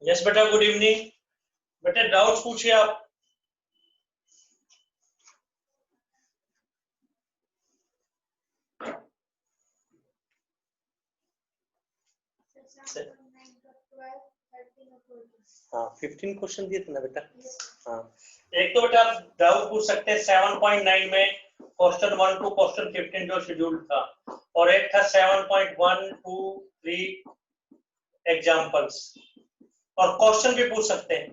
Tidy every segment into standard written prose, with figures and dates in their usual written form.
Yes बेटा, good evening. बेटा doubts पूछिए आप। हाँ 15 क्वेश्चन दिए थे ना बेटा। हाँ एक तो बेटा आप डाउट पूछ सकते हैं 7.9 में क्वेश्चन 1 टू क्वेश्चन 15 जो शेड्यूल था, और एक था 7.1 2 3 एग्जांपल्स, और क्वेश्चन भी पूछ सकते हैं।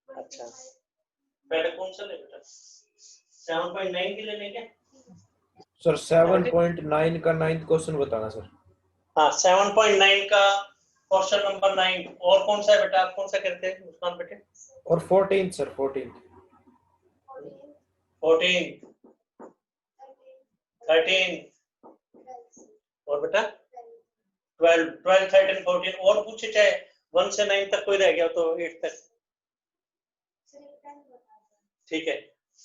अच्छा पहले कौन सा ले बेटा? 7.9 के लेने क्या सर? 7.9 का 9th क्वेश्चन बताना सर। हाँ 7.9 का क्वेश्चन नंबर 9, और कौन सा है बेटा? आप कौन सा करते हैं मुस्कान बेटे? और 14 सर, 14 13 और बेटा 12 13 14, और पूछे चाहे 1 से 9 तक कोई रह गया तो 8 तक। ठीक है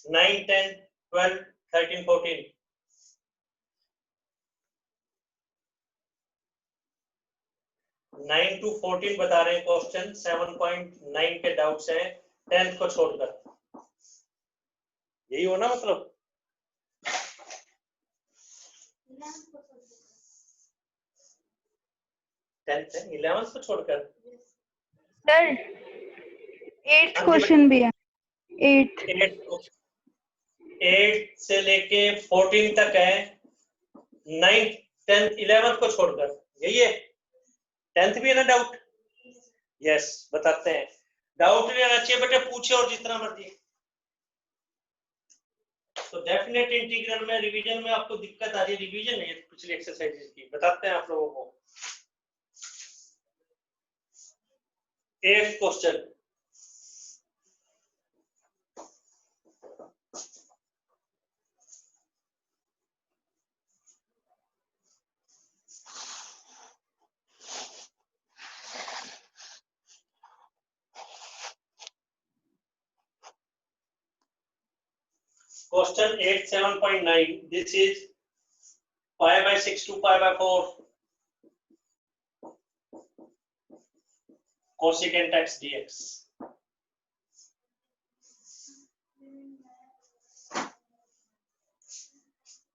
9 10 12 13 14। 9 to 14 बता रहे हैं क्वेश्चन, 7.9 के डाउट्स हैं 10th को छोड़कर। यही हो ना मतलब? 10th है 11th को छोड़कर। सर 8th क्वेश्चन भी है। 8 से लेके 14 तक है, 9th 10th 11th को छोड़कर। यही है? 10th भी है ना डाउट? यस बताते हैं। डाउट नहीं आना चाहिए बेटे, पूछे और जितना मर्जी। तो डेफिनेट इंटीग्रल में रिवीजन में आपको दिक्कत आ रही है, रिवीजन है पिछली एक्सरसाइजेज की, बताते हैं आप लोगों को। 8th question, Question 8 7.9. This is pi by 6 to pi by 4 cosecant x dx.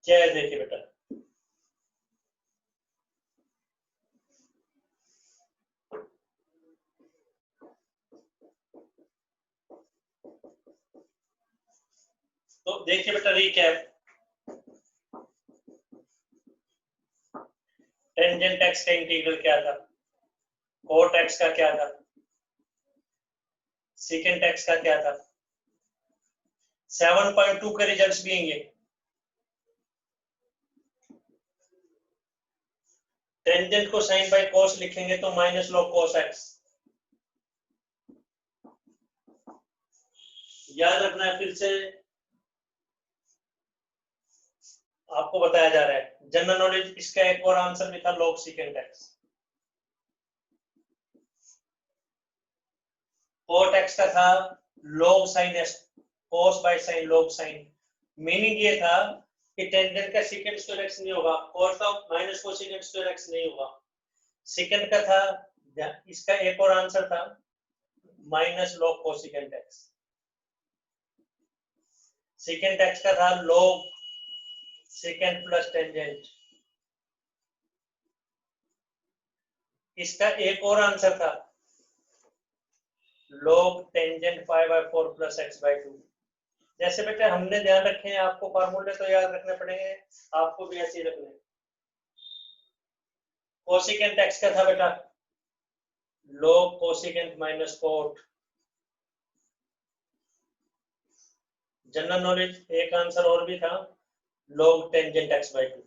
क्या है देखिए बेटा, तो देखिए बेटा रीकैप। टेंजेंट एक्स का इंटीग्रल क्या था, कोट एक्स का क्या था, सेकेंट एक्स का क्या था। 7.2 के रिजल्ट्स भी हैं ये। टेंजेंट को साइन बाय कोस लिखेंगे तो माइनस लॉग कोस एक्स। याद रखना है, फिर से आपको बताया जा रहा है जनरल नॉलेज। इसका एक और आंसर भी था log secant x. Cot x का था log sin s, cos by sin log sin। Meaning ये था कि टेंजेंट का सेकंड स्क्वायर x नहीं होगा, cos का माइनस कोसेकेंट स्क्वायर x नहीं होगा। सेकंड का था, इसका एक और आंसर था minus log cosecant x। Second x का था log सेकंड प्लस टेंजेंट। इसका एक और आंसर था log टेंजेंट 5/4 प्लस x/2। जैसे बेटा हमने ध्यान रखे हैं, आपको फार्मूले तो याद रखने पड़ेंगे, आपको भी ऐसे ही रखने। कोसेकेंट x का था बेटा log cosecant minus cot. General knowledge एक आंसर और भी था log टेंजेंट x/2।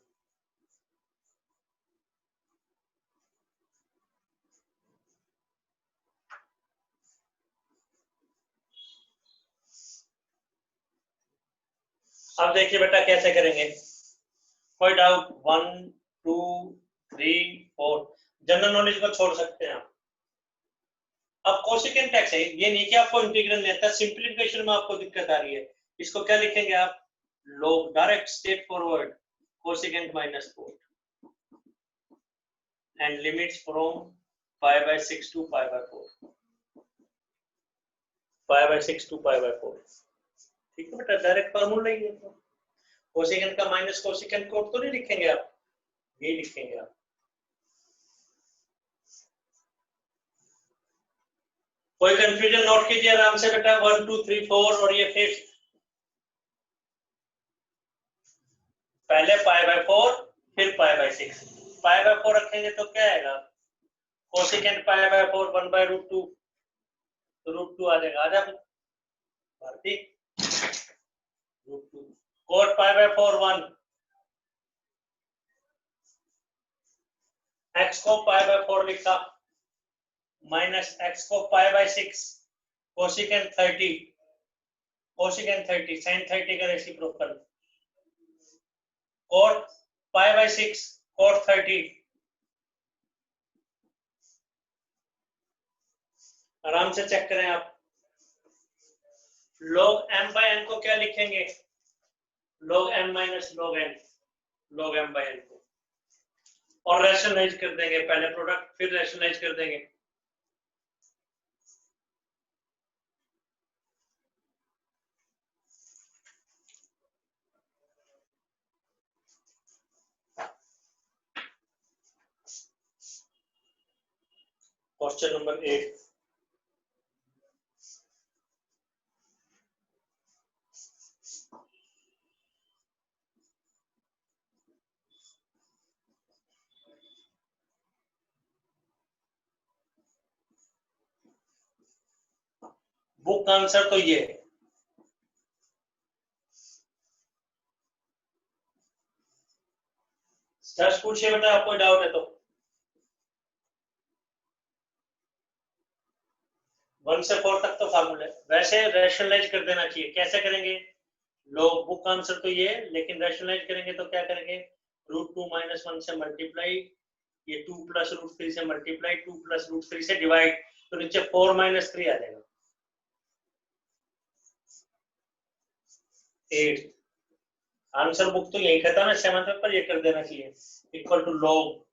अब देखिए बेटा कैसे करेंगे, कोई डाउट? 1 2 3 4 जनरल नॉलेज को छोड़ सकते हैं आप। अब कोसेकेंट एक्स है, ये नहीं कि आपको इंटीग्रल नहीं आता, सिंप्लीफिकेशन में आपको दिक्कत आ रही है। इसको क्या लिखेंगे आप? log, direct straight forward cosecant minus cot. and limits from pi by 6 to pi by 4, pi by 6 to pi by 4. ठीक है बेटा, डायरेक्ट फार्मूला ही है। तो कोसेकेंट का माइनस कोसेकेंट कोड तो नहीं लिखेंगे आप, ये लिखेंगे आप। कोई कंफ्यूजन नोट कीजिए आराम से बेटा, 1 2 3 4 और ये फिफ्थ, पहले पाई बाय 4 फिर पाई बाय 6। पाई बाय 4 रखेंगे तो क्या आएगा, cosecant pi by 4 1 by root 2, तो रूट 2 आ जाएगा। आ जा Bharti, root 2 cot pi by 4 1, x को पाई बाय 4 लिखा, माइनस एक्स को pi by 6, cosecant 30, cosecant 30 sine 30 का reciprocal, cot pi by 6 cot 30। आराम से चेक करें आप। log m बाय n को क्या लिखेंगे, log m minus log n, log m by n को, और रैशनलाइज कर देंगे, पहले प्रोडक्ट फिर रैशनलाइज कर देंगे। क्वेश्चन नंबर 8, बुक आंसर तो ये है। स्टेप्स पूछिए बेटा, आपको डाउट है तो 1 से 4 तक तो फार्मूला है, वैसे रैशनलाइज कर देना चाहिए। कैसे करेंगे, लोग बुक आंसर तो ये है, लेकिन रैशनलाइज करेंगे तो क्या करेंगे, रूट 2 माइनस 1 से मल्टीप्लाई, ये 2 प्लस रूट 3 से मल्टीप्लाई, 2 प्लस रूट 3 से डिवाइड, तो नीचे 4 माइनस 3 आ जाएगा। 8 आंसर बुक तो यही कहता है ना 7 पेपर, ये कर देना चाहिए इक्वल टू लॉग,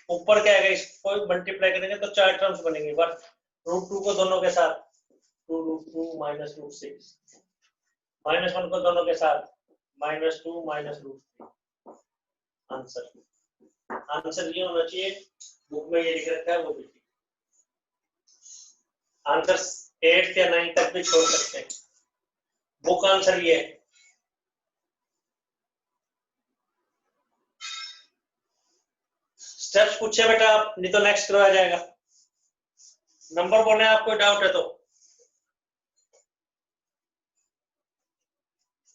ऊपर क्या आएगा, इसको मल्टीप्लाई करेंगे तो 4 टर्म्स बनेंगे, बट रूट 2 को दोनों के साथ 2 रूट 2 माइनस रूट 6, माइनस 1 को दोनों के साथ minus 2 minus root 3। Answer answer ये होना चाहिए, बुक में ये लिख रखा है वो भी। आंसर 8 या 9 तक भी छोड़ सकते हैं, बुक आंसर ये है। स्टेप्स पूछे बेटा आप, नहीं तो नेक्स्ट करवाया जाएगा। नंबर बोलने आपको डाउट है तो,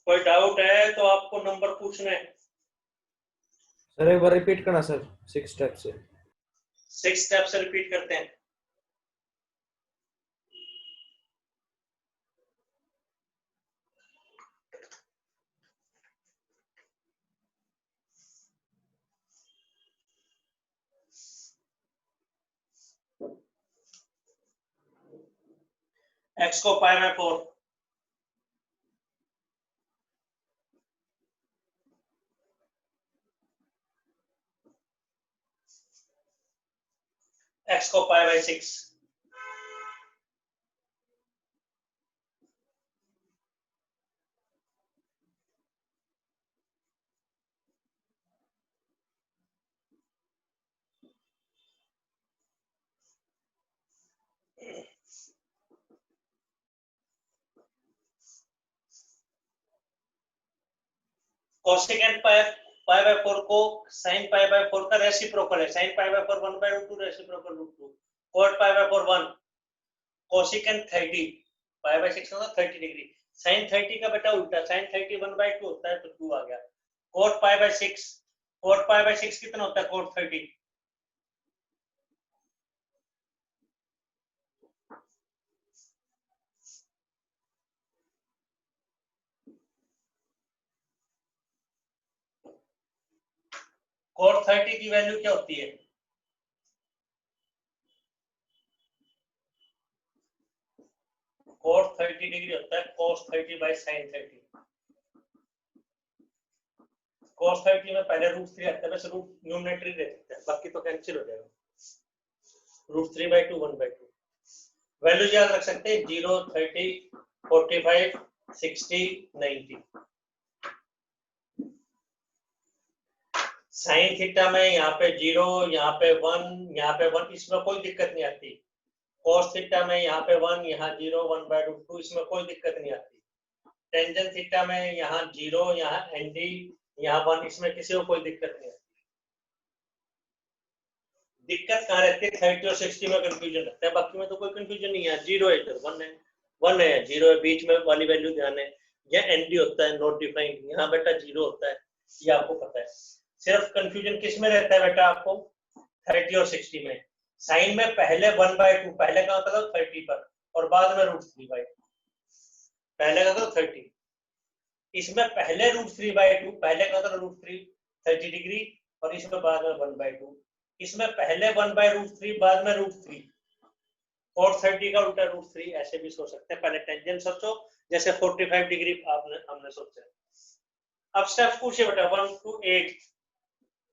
कोई डाउट है तो आपको नंबर पूछने हैं। सर एक बार रिपीट करना सर, 6 स्टेप से। 6 स्टेप से रिपीट करते हैं। एक्स को पाई बाय 4, एक्स को pi by 6, cosecant pi by 4 को साइन पाई बाय 4 का रेसिप्रोकल है, sine pi by 4 1 by root 2 reciprocal root 2, cot pi by 4 1, cosecant 30 pi by 6 होगा 30 डिग्री, साइन 30 का बेटा उल्टा, साइन 30 1 बाय 2 होता है तो 2 आ गया, coat pi by 6, coat pi by 6 कितना होता है, कोट 30, कोट 30 की वैल्यू क्या होती है, कोट 30 डिग्री होता है cos 30 बाय sin 30। cos 30 में पहले √3 आता है, बस रूट न्यूमरेटर ही ले सकते हैं, बाकी तो कैंसिल हो जाएगा। √3/2 1/2 वैल्यूज याद रख सकते हैं 0 30 45 60 90। साइन थीटा में यहाँ पे 0, यहाँ पे 1, यहाँ पे 1, इसमें कोई दिक्कत नहीं आती। cos थीटा में यहाँ पे 1, यहाँ 0 1/2, इसमें कोई दिक्कत नहीं आती। टेंजेंट थीटा में यहाँ 0, यहाँ ND, यहाँ 1, इसमें किसी को कोई दिक्कत नहीं आती। दिक्कत कहाँ रहती है? 30 और 60 में कंफ्यूजन रहता है, बाकी में तो कोई कंफ्यूजन नहीं है। 0 है इधर, 1 है, 1 है, 0 है, बीच में वाली वैल्यू ध्यान है। यह ND होता है, नॉट डिफाइंड, यहाँ बेटा 0 होता है, ये आपको पता है। सिर्फ कंफ्यूजन किस में रहता है बेटा आपको? 30 और 60 में। साइन में पहले 1/2, पहले कहाँ होता था 30 पर, और बाद में √3/2, पहले का था 30, इसमें पहले √3/2, पहले का था √3 30 डिग्री, और इसमें बाद में 1/2, इसमें पहले 1/√3 बाद में √3, और 30 का उल्टा √3, ऐसे भी सोच सकते हैं। पहले टेंजेंट सोचो, जैसे 45 डिग्री हमने सोचा। अब स्टेप पूछे बेटा 1 to 8,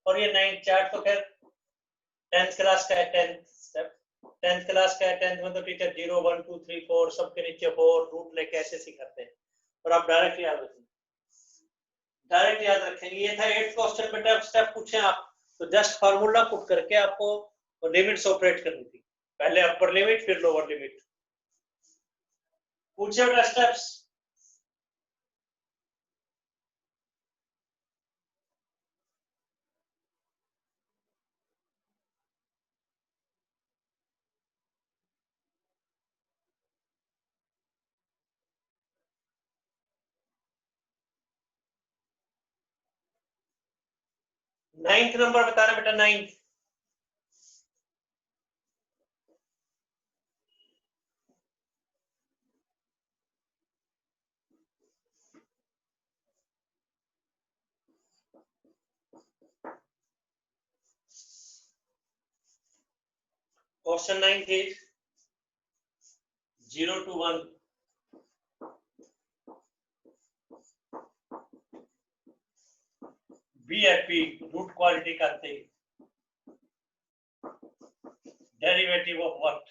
और ये 9 चार्ट तो खैर 10th क्लास का है। 10th क्लास का है, 10th में तो टीचर 0 1 2 3 4 सबके नीचे 4 रूट लेके ऐसे सिखाते हैं, और आप डायरेक्ट याद रखेंगे, डायरेक्ट याद रखेंगे। ये था 8th क्वेश्चन बेटा। स्टेप पूछे आप तो जस्ट फार्मूला पुट करके आपको लिमिट्स ऑपरेट करनी थी, पहले अपर लिमिट फिर लोअर लिमिट। पूछे बेटा स्टेप्स। नाइन्थ नंबर बताना बेटा, 9th। Question 9 is 0 to 1 BFP root quality करते हैं, डेरिवेटिव ऑफ व्हाट?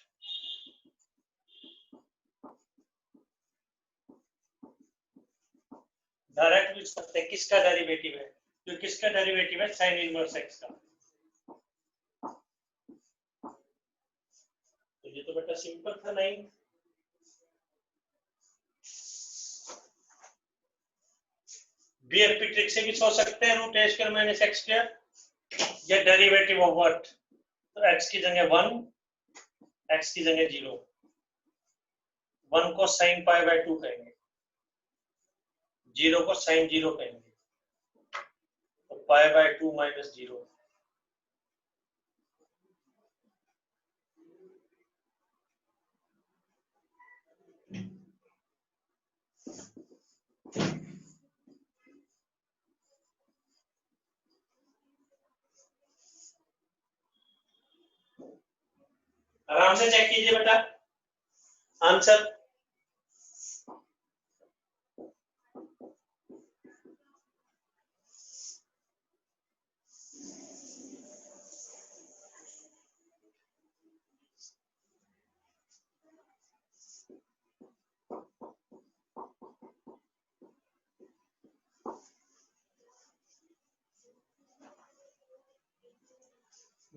डायरेक्ट पूछ सकते हैं किसका डेरिवेटिव है, तो किसका डेरिवेटिव है? साइन इनवर्स x का। तो ये तो बेटा सिंपल था। 9 बीएफपी ट्रिक से भी सोच सकते हैं, √a² - x², ये डेरिवेटिव ऑफ व्हाट? तो x की जगह 1, x की जगह 0, 1 को sin π/2 कहेंगे, 0 को sin 0 कहेंगे, तो π/2 - 0। आराम से चेक कीजिए बेटा answer.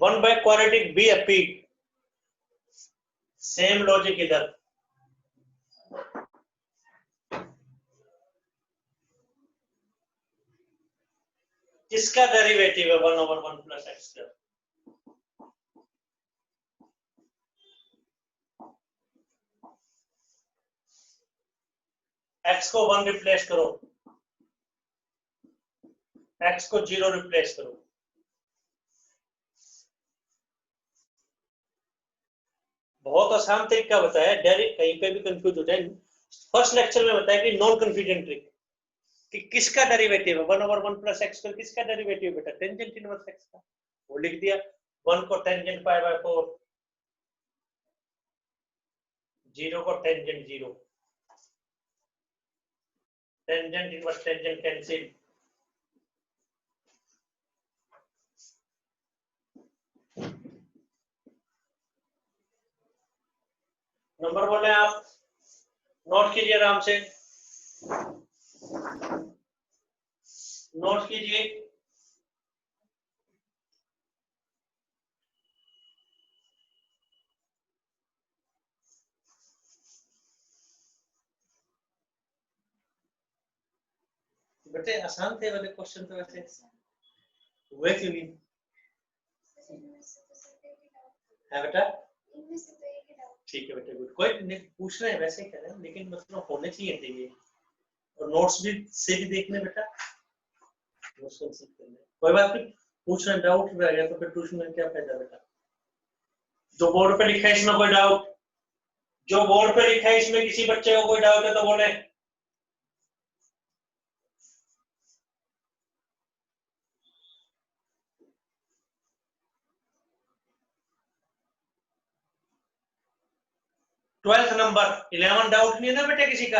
One by quadratic BFP, same logic इधर। किसका डेरिवेटिव है 1/1 + x²? x को 1 रिप्लेस करो, x को 0 रिप्लेस करो। बहुत आसान तरीका बताया, डायरेक्ट कहीं पे भी कंफ्यूज हो जाए। फर्स्ट लेक्चर में बताया कि नॉन कंफ्यूजन ट्रिक, कि किसका डेरिवेटिव है 1/1 + x², किसका डेरिवेटिव बेटा? टेंजेंट इनवर्स x का, वो लिख दिया। 1 को टेंजेंट π/4, 0 को tangent 0, tangent inverse tangent cancel, number बोले आप, नोट कीजिए आराम से, नोट कीजिए। बेटे आसान थे वाले क्वेश्चन तो वैसे हुए क्यों नहीं है बेटा? ठीक है बेटे, गुड, कोई नहीं, पूछ रहे हैं वैसे कह रहे हैं, लेकिन मतलब होने चाहिए थे ये, और नोट्स भी से भी देखने बेटा, नोट्स कंसल्ट करने, कोई बात नहीं, पूछ रहे हैं, डाउट रह गया तो फिर ट्यूशन में क्या फायदा बेटा? जो बोर्ड पे लिखा है इसमें कोई डाउट, जो बोर्ड पे लिखा है इसमें किसी बच्चे को कोई डाउट है तो बोले। ट्वेल्थ नंबर, 11 डाउट नहीं है ना बेटे किसी का?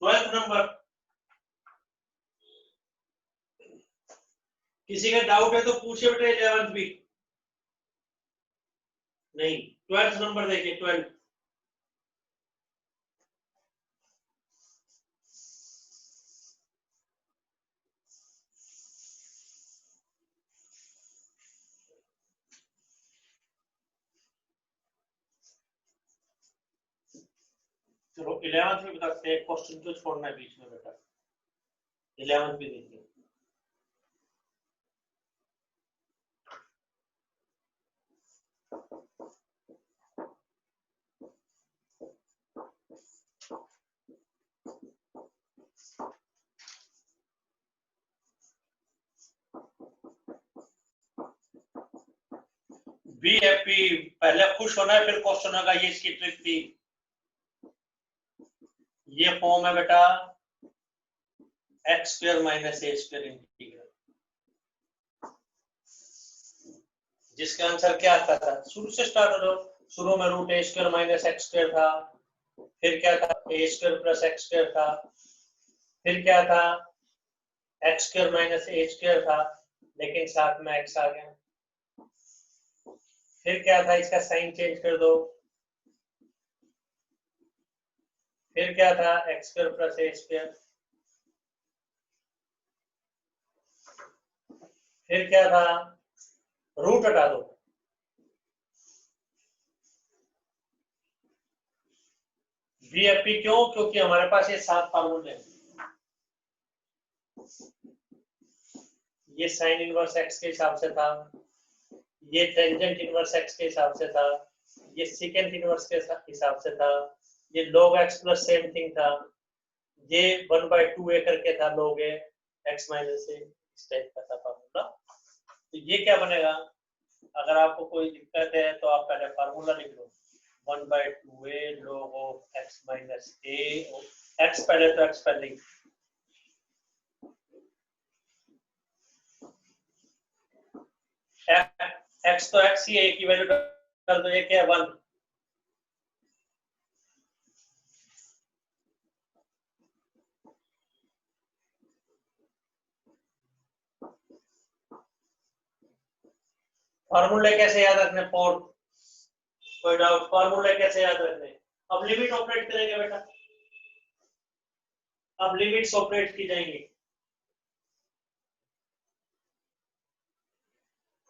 12th नंबर, किसी का डाउट है तो पूछे बेटे, 11th भी नहीं, 12th नंबर देखिए, 12th। चलो 11th भी बताते हैं, क्वेश्चन तो छोड़ना है बीच में बेटा, 11th भी देखिए। बी हैप्पी, पहले खुश होना है फिर क्वेश्चन होगा, ये इसकी ट्रिक थी। ये फॉर्म है बेटा एक्स स्क्वायर माइनस ए स्क्वायर इंटीग्रल, जिसका आंसर क्या आता था, शुरू से स्टार्ट हो जाओ, शुरू में रूट ए स्क्वायर माइनस एक्स स्क्वायर था, फिर क्या था ए स्क्वायर प्लस एक्स स्क्वायर था, फिर क्या था एक्स स्क्वायर माइनस ए स्क्वायर था, लेकिन साथ में एक्स आ गया, फिर क्या था इसका साइन चेंज कर दो, फिर क्या था एक्स स्क्वायर प्लस ए स्क्वायर, फिर क्या था रूट हटा दो, बीएफपी क्यों, क्योंकि हमारे पास ये 7 फार्मूले हैं, ये साइन इनवर्स एक्स के हिसाब से था, ये टेंजेंट इनवर्स एक्स के हिसाब से था, ये सेकेंड इनवर्स के हिसाब से था, ये log x plus same thing था, ये 1/2a करके था log a x minus a, इस टाइप का था फार्मूला। तो ये क्या बनेगा, अगर आपको कोई दिक्कत है तो आप पहले फार्मूला लिख लो, 1/2a log of x minus a, x पहले तो x पहले ही, x तो x ही है, की वैल्यू डाल दो, ये क्या है 1, फार्मूले कैसे याद रखने, फोर, कोई डाउट, फार्मूले कैसे याद रखने, अब लिमिट ऑपरेट करेंगे बेटा, अब लिमिट्स ऑपरेट की जाएंगी,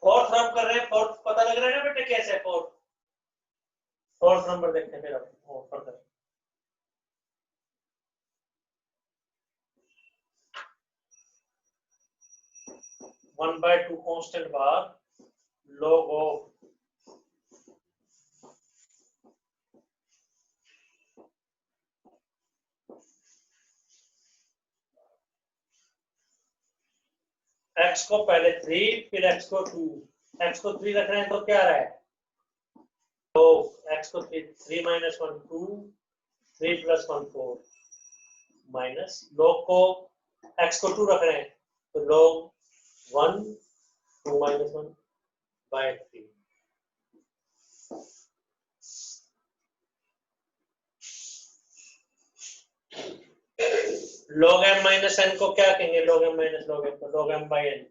फोर्थ रब कर रहे हैं, फोर्थ पता लग रहा है ना बेटे कैसे, फोर्थ नंबर देखते हैं फिर अब further, one by two constant bar log of x को पहले 3 फिर x को 2, x को 3 रख रहे हैं तो क्या आ रहा है, तो x को 3 माइनस 1 2, 3 प्लस 1 4, माइनस log को x को 2 रख रहे हैं तो log 1 2 minus 1 by 3, log m minus n को क्या कहेंगे, log m minus log m, तो log m by n,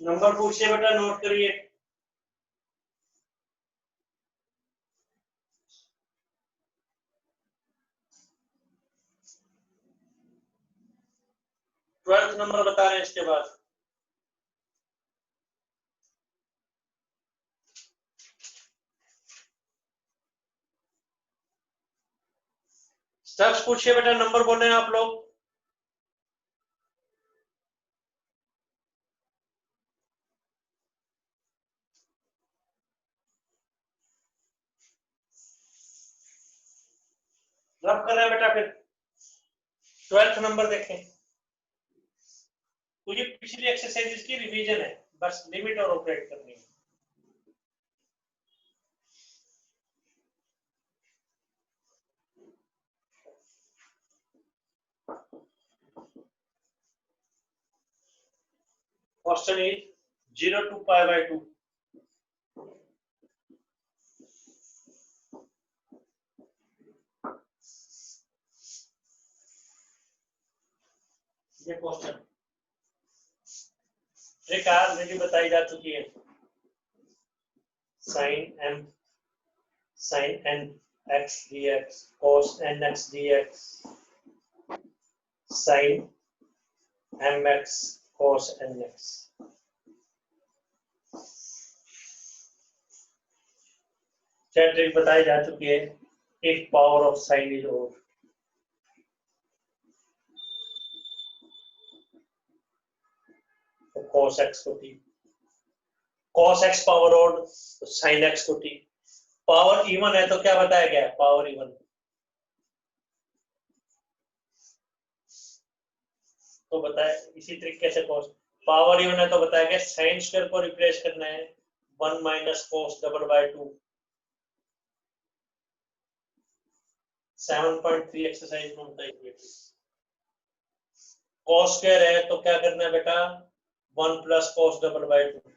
number पूछिए बेटा, नोट करिए। ट्वेल्थ नंबर बता रहे हैं इसके बाद। स्टेप्स पूछिए बेटा, नंबर बोल रहे हैं आप लोग। रब कर रहे हैं बेटा। फिर 12th नंबर देखें, तो ये पिछली एक्सरसाइजेस की रिवीजन है, बस लिमिट और ऑपरेट करनी है। Question is 0 to pi by 2। ये क्वेश्चन ट्रिक ऑलरेडी बताई जा चुकी है। sin n x dx cos n x dx sin mx cos nx। Trick बताई जा चुकी है। if power of sin is odd, तो cos x को t, cos x power odd तो sin x को t। पावर इवन है तो क्या बताया गया, पावर इवन। तो बताए इसी तरीके से cos पावर इवन है तो बताया गया sin स्क्वायर को रिप्लेस करना है 1 minus cos double by 2। 7.3 exercise में बताई गई। cos स्क्वायर है तो क्या करना है बेटा, 1 plus cos double by 2।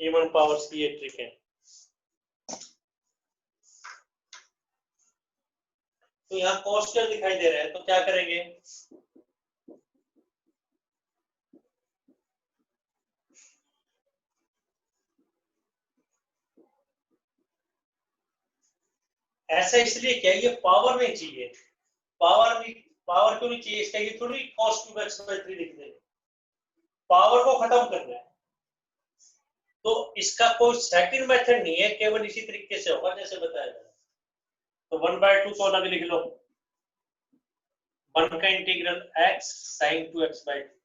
Even powers की ये ट्रिक है। तो यहाँ cos स्क्वायर दिखाई दे रहा है तो क्या करेंगे, ऐसा इसलिए क्या, ये पावर नहीं चाहिए। पावर क्यों नहीं चाहिए, इसका ये थोड़ी cos क्यूब x बाय 3 लिख देंगे। पावर को खत्म करना है तो इसका कोई सेकंड मेथड नहीं है, केवल इसी तरीके से होगा जैसे बताया जाए। तो 1/2 तो अलग लिख लो, 1 का integral x sin 2x bye 2।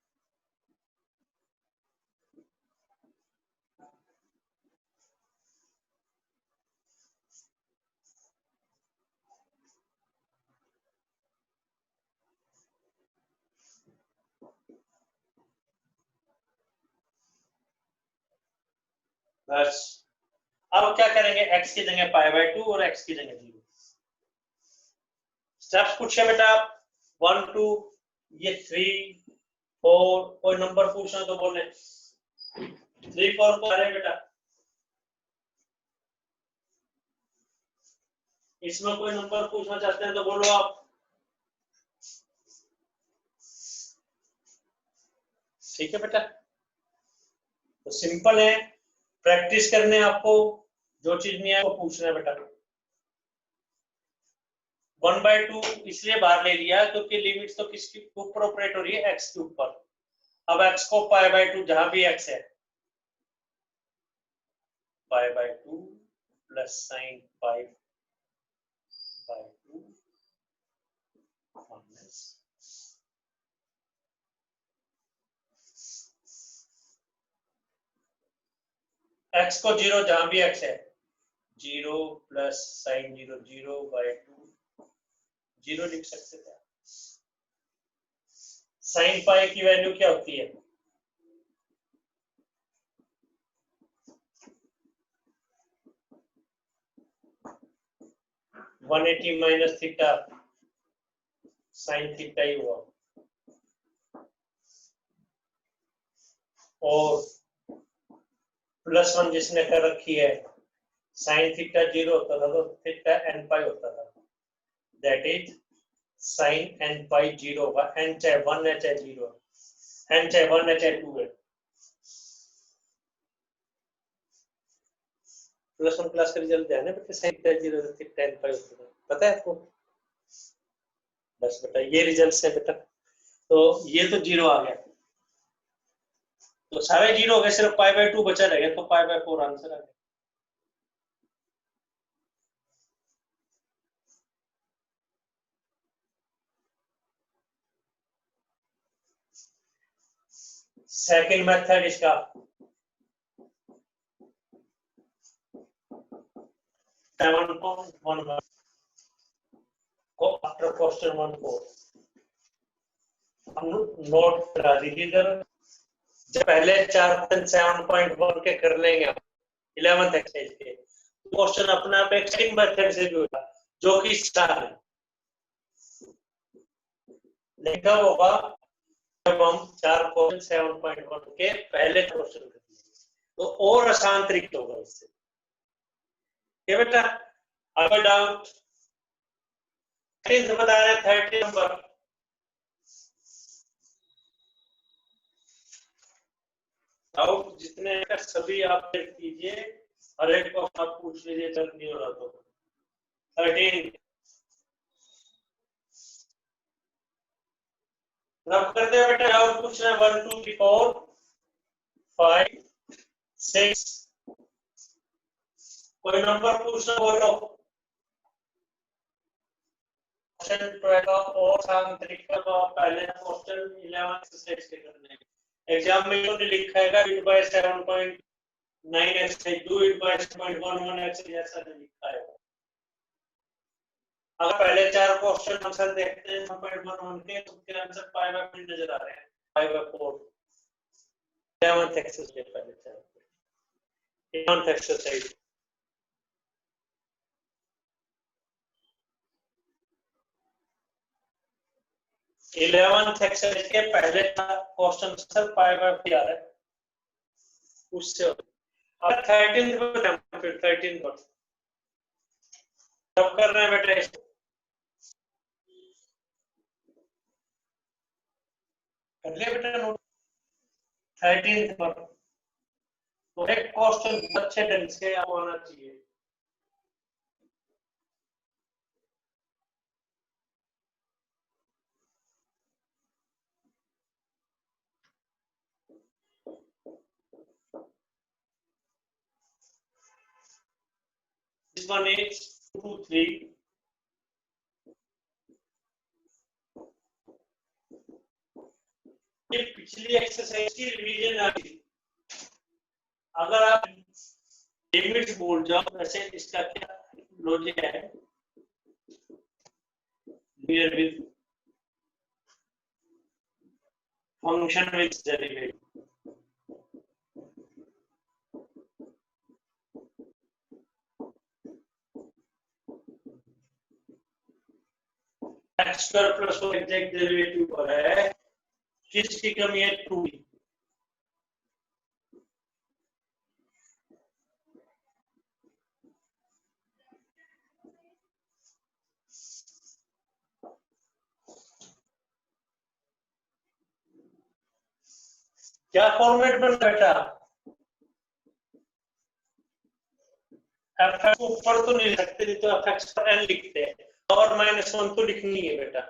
बस अब क्या करेंगे, x की जगह पाई बाय 2 और x की जगह 0। स्टेप्स पूछे बेटा 1 2 ये 3 4, कोई नंबर पूछना तो बोले। 3 4 को आ रहे बेटा, इसमें कोई नंबर पूछना चाहते हैं तो बोलो आप। ठीक है बेटा, तो सिंपल है, प्रैक्टिस करने आपको, जो चीज नहीं है वो पूछना है बेटा। 1/2 इसलिए बाहर ले लिया क्योंकि लिमिट्स तो किसके ऊपर ऑपरेट हो रही है, x के ऊपर। अब x को पाई बाय 2 जहां भी x है, pi by 2 plus sign pi bye 2 minus x को 0 जहां भी x है, 0 प्लस साइन 0 0 बाय 2 0 लिख सकते थे। साइन पाई की वैल्यू क्या होती है, one 180 minus theta sine theta ही हुआ। और +1 जिसने कर रखी है, साइन थीटा 0 होता था तो थीटा n पाई होता था, दैट इज साइन एन पाई 0 होगा, एन चाहे 1 है चाहे 0 है, एन चाहे 1 है चाहे 2 है। प्लस 1 क्लास का रिजल्ट ध्यान है बेटा, साइन चाहे 0 है tan पाई होता है, पता है आपको? बस बेटा ये रिजल्ट है बेटा, तो ये तो 0 आ गया, तो सारे 0 हो गए, सिर्फ π/2 बचा रह गया, तो π/4 आंसर आ गया। सेकंड मेथड इसका, को आफ्टर क्वेश्चन 1 को नोट करा दीजिए इधर, जब पहले 4 क्वेश्चन 7.1 के कर लेंगे 11th एक्सरसाइज के, क्वेश्चन अपने आप एक सेकंड मेथड से भी होगा जो कि स्टार है, लिखा होगा जब हम 4 क्वेश्चन 7.1 के पहले क्वेश्चन करेंगे तो और आसान तरीका होगा इससे। ये बेटा अगर डाउट 30 बता रहे 30 नंबर, डाउट जितने हैं सभी आप चेक कीजिए, हर एक को आप पूछ लीजिए, चल नहीं हो रहा तो 13 रब करते हैं बेटा, डाउट पूछना है 1 2 3 4 5 6, कोई नंबर पूछना बोलो, क्वेश्चन 12 और आसान तरीका तो आप पहले क्वेश्चन 11 एक्सरसाइज के करने हैं, एग्जाम में तो नहीं लिखा है 8/7.9 exercise, do it by 7.11 exercise, ऐसा नहीं लिखा है। अगर पहले 4 क्वेश्चन आंसर देखते हैं 7.11 के, तो उसके आंसर π/4 नजर आ रहे हैं, π/4 11th एक्सरसाइज, पहले 4 11th एक्सरसाइज। इलेवेंथ एक्सरसाइज के पहले क्वेश्चन सर π/4 आ रहा है, उससे अब 13th पे, फिर 13th पर तब कर रहे हैं बेटा इसको, कर लिया बेटा नोट 13th पर, तो एक क्वेश्चन अच्छे ढंग से आपको आना चाहिए। This one is 2 3, ये पिछली एक्सरसाइज की रिवीजन आ गई, अगर आप लिमिट्स भूल जाओ, वैसे इसका क्या लॉजिक है, clear with function with derivative, x square plus exact derivative पर है, किसकी कमी है 2d, क्या फॉर्मेट बन बेटा, एफ को ऊपर तो नहीं लिखते, नहीं तो एफ एक्स पर एन लिखते हैं, और -1 तो लिखनी है बेटा,